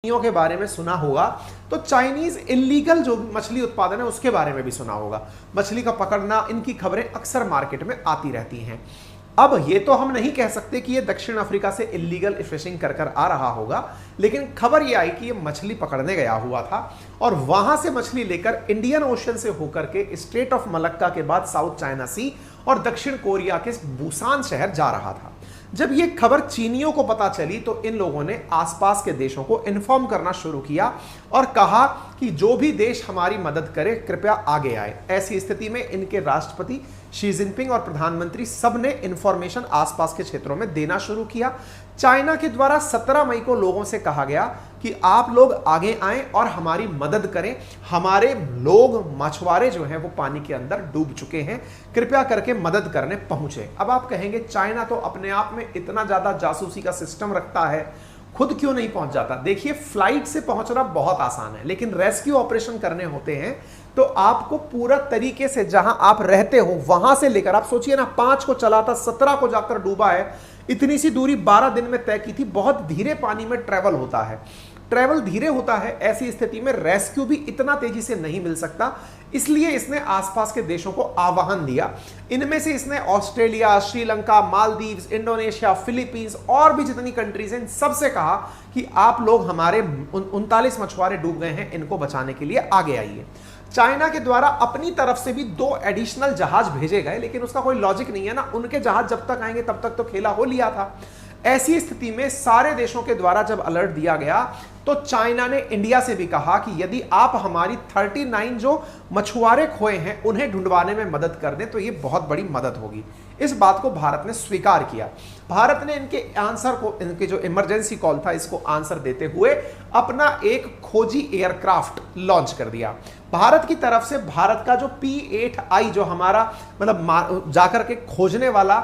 के बारे में सुना होगा तो चाइनीज इलीगल जो मछली उत्पादन है उसके बारे में भी सुना होगा। मछली का पकड़ना, इनकी खबरें अक्सर मार्केट में आती रहती हैं। अब ये तो हम नहीं कह सकते कि ये दक्षिण अफ्रीका से इलीगल फिशिंग कर कर आ रहा होगा, लेकिन खबर ये आई कि ये मछली पकड़ने गया हुआ था और वहां से मछली लेकर इंडियन ओशन से होकर के स्ट्रेट ऑफ मलक्का के बाद साउथ चाइना सी और दक्षिण कोरिया के बुसान शहर जा रहा था। जब ये खबर चीनियों को पता चली तो इन लोगों ने आसपास के देशों को इन्फॉर्म करना शुरू किया और कहा कि जो भी देश हमारी मदद करे कृपया आगे आए। ऐसी स्थिति में इनके राष्ट्रपति शी जिनपिंग और प्रधानमंत्री सब ने इंफॉर्मेशन आसपास के क्षेत्रों में देना शुरू किया। चाइना के द्वारा 17 मई को लोगों से कहा गया कि आप लोग आगे आएं और हमारी मदद करें। हमारे लोग मछुआरे जो हैं वो पानी के अंदर डूब चुके हैं, कृपया करके मदद करने पहुंचे। अब आप कहेंगे चाइना तो अपने आप में इतना ज्यादा जासूसी का सिस्टम रखता है, खुद क्यों नहीं पहुंच जाता? देखिए, फ्लाइट से पहुंचना बहुत आसान है, लेकिन रेस्क्यू ऑपरेशन करने होते हैं तो आपको पूरा तरीके से जहां आप रहते हो वहां से लेकर, आप सोचिए ना, 5 को चला था, 17 को जाकर डूबा है, इतनी सी दूरी 12 दिन में तय की थी। बहुत धीरे पानी में ट्रेवल होता है, ट्रेवल धीरे होता है। ऐसी स्थिति में रेस्क्यू भी इतना तेजी से नहीं मिल सकता, इसलिए इसने आसपास के देशों को आह्वान दिया। इनमें से इसने Australia, Sri Lanka, Maldives, Indonesia, Philippines और भी जितनी कंट्रीज हैं, सबसे कहा कि आप लोग हमारे 39 मछुआरे डूब गए हैं, इनको बचाने के लिए आगे आइए। चाइना के द्वारा अपनी तरफ से भी 2 एडिशनल जहाज भेजे गए, लेकिन उसका कोई लॉजिक नहीं है ना, उनके जहाज जब तक आएंगे तब तक तो खेला हो लिया था। ऐसी स्थिति में सारे देशों के द्वारा जब अलर्ट दिया गया तो चाइना ने इंडिया से भी कहा कि यदि आप हमारी 39 जो मछुआरे खोए हैं उन्हें ढूंढवाने में मदद कर दें तो ये बहुत बड़ी मदद होगी। इस बात को भारत ने स्वीकार किया। भारत ने इनके आंसर को, इनके जो इमरजेंसी कॉल था, इसको आंसर देते हुए अपना एक खोजी एयरक्राफ्ट लॉन्च कर दिया। भारत की तरफ से भारत का जो P-8I जो हमारा मतलब जाकर के खोजने वाला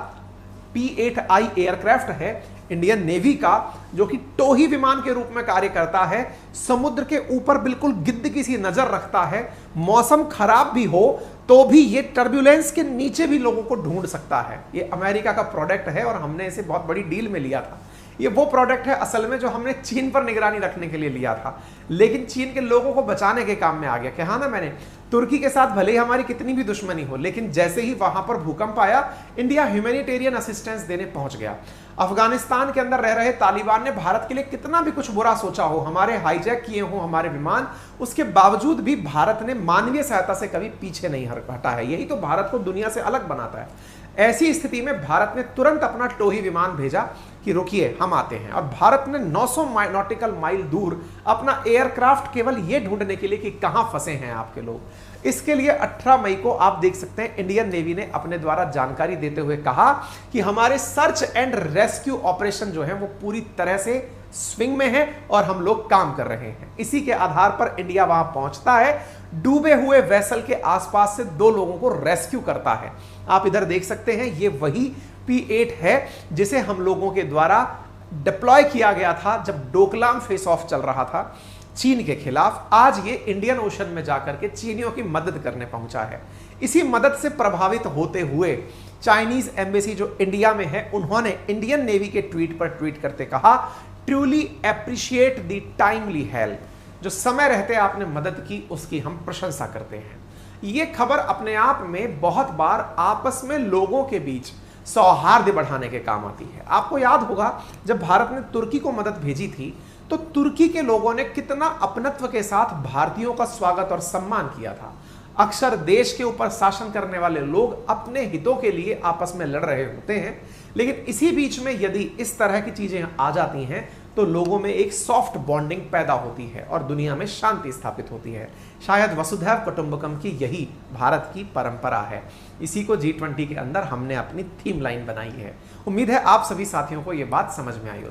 P-8I एयरक्राफ्ट है इंडियन नेवी का, जो कि टोही विमान के रूप में कार्य करता है, समुद्र के ऊपर बिल्कुल गिद्ध की सी नजर रखता है, मौसम खराब भी हो तो भी ये टर्ब्यूलेंस के नीचे भी लोगों को ढूंढ सकता है। ये अमेरिका का प्रोडक्ट है और हमने इसे बहुत बड़ी डील में लिया था। ये वो प्रोडक्ट है असल में जो हमने चीन पर निगरानी रखने के लिए लिया था, लेकिन चीन के लोगों को बचाने के काम में आ गया। कहा ना मैंने, तुर्की के साथ भले ही हमारी कितनी भी दुश्मनी हो, लेकिन जैसे ही वहां पर भूकंप आया, इंडिया ह्यूमैनिटेरियन असिस्टेंस देने पहुंच गया। अफगानिस्तान के अंदर रह रहे तालिबान ने भारत के लिए कितना भी कुछ बुरा सोचा हो, हमारे हाईजैक किए हो हमारे विमान, उसके बावजूद भी भारत ने मानवीय सहायता से कभी पीछे नहीं हटा है। यही तो भारत को दुनिया से अलग बनाता है। ऐसी स्थिति में भारत ने तुरंत अपना टोही विमान भेजा कि रुकिए हम आते हैं, और भारत ने 900 नॉटिकल माइल दूर अपना एयरक्राफ्ट केवल ये ढूंढने के लिए कि कहां फंसे हैं आपके लोग। इसके लिए 18 मई को आप देख सकते हैं इंडियन नेवी ने अपने द्वारा जानकारी देते हुए कहा कि हमारे सर्च एंड रेस्क्यू ऑपरेशन जो है वो पूरी तरह से स्विंग में है और हम लोग काम कर रहे हैं। इसी के आधार पर इंडिया वहां पहुंचता है, डूबे हुए वेसल के आसपास से 2 लोगों को रेस्क्यू करता है। आप इधर देख सकते हैं, ये वही P-8 है जिसे हम लोगों के द्वारा डिप्लॉय किया गया था जब डोकलाम फेस ऑफ चल रहा था चीन के खिलाफ। आज ये इंडियन ओशन में जाकर के चीनियों की मदद करने पहुंचा है। इसी मदद से प्रभावित होते हुए चाइनीज एम्बेसी जो इंडिया में है, उन्होंने इंडियन नेवी के ट्वीट पर ट्वीट करते कहा, truly appreciate the timely help. जो समय रहते आपने मदद की उसकी हम प्रशंसा करते हैं। यह खबर अपने आप में बहुत बार आपस में लोगों के बीच सौहार्द बढ़ाने के काम आती है। आपको याद होगा जब भारत ने तुर्की को मदद भेजी थी तो तुर्की के लोगों ने कितना अपनत्व के साथ भारतीयों का स्वागत और सम्मान किया था। अक्सर देश के ऊपर शासन करने वाले लोग अपने हितों के लिए आपस में लड़ रहे होते हैं, लेकिन इसी बीच में यदि इस तरह की चीजें आ जाती हैं तो लोगों में एक सॉफ्ट बॉन्डिंग पैदा होती है और दुनिया में शांति स्थापित होती है। शायद वसुधैव कुटुंबकम की यही भारत की परंपरा है। इसी को G20 के अंदर हमने अपनी थीम लाइन बनाई है। उम्मीद है आप सभी साथियों को यह बात समझ में आई होगी।